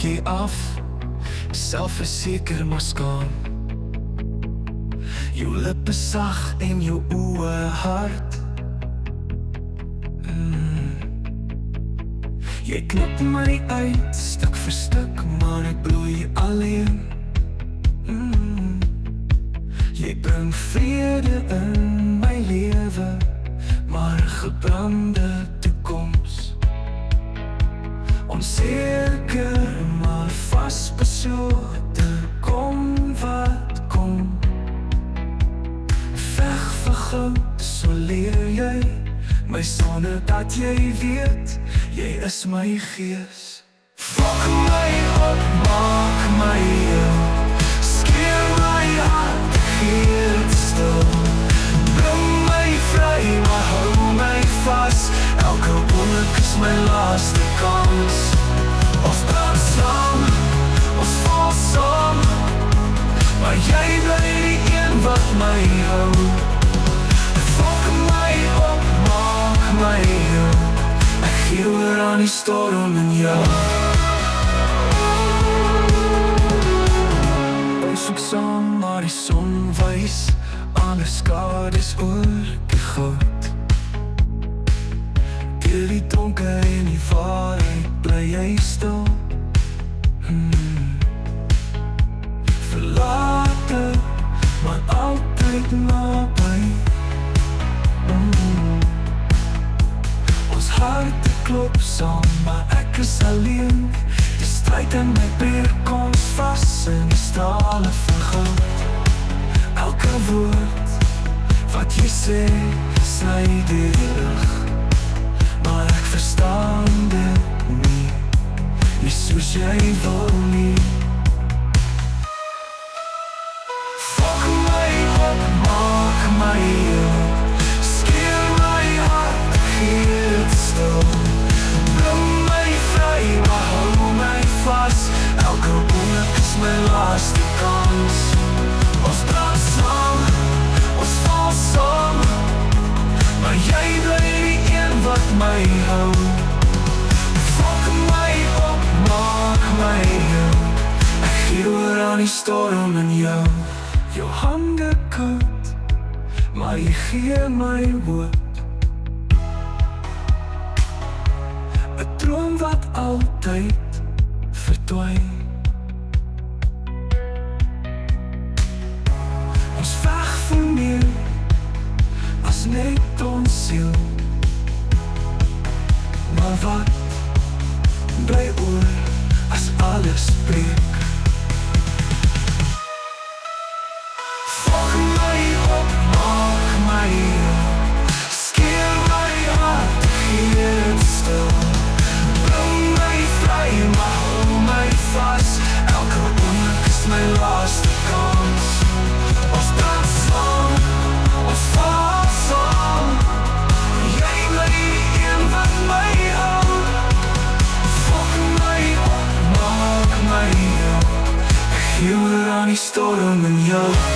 jy af, selfverseker maar skaam. Jou lippe sag en jou oë hard. Jy knip my uit, stuk vir stuk, maar ek bloei alleen. Jy bring vrede in my lewe, maar gebrande toekoms. Onseker, maar vasbeslote, kom wat kom. Veg vir goud, so leer jy my sonder dat jy weet, jy is my gees. Vang my op, maak my heel, skeer my hart, gee het stil. Bring my vry, maar hou my vas, elke oomblik is my laaste kans. Ons brand saam, ons val saam, maar jy bly die een wat my hou. Vang my op, maak my heel, ek gee oor aan die storm in jou. Ons soek saam, maar die son wys, alle skades oor die goud. Deur die donker en die waarheid bly jy stil. Verlate, maar altyd naby. Ons harte klop saam, maar ek is alleen. Die stryd in my breek ons vas in die strale van goud. Elke woord wat jy sê, sny deur die lug, maar ek verstaan dit nie, nie soos jy wil nie. Vang my op, maak my heel, skeer my hart, gee het stil. Bring my vry, maar hou my vas, elke oomblik is my laaste kans. Ons brand saam, ons val saam, maar jy bly die een wat my hou. Vang my op, maak my heel, ek gee oor aan die storm in jou. Jou hande koud, maar jy gee my hoop. 'n droom wat altyd verdwyn. Ons veg vir meer as net ons siel, maar wat bly oor as alles breek? Vang my op, maak my heel, skeer my hart, gee het stil. Bring my vry, maar hou my vas, elke oomblik is my laaste kans. Ons brand saam, ons val saam, jy bly die een wat my hou. Vang my op, maak my heel, ek gee oor aan die storm in jou.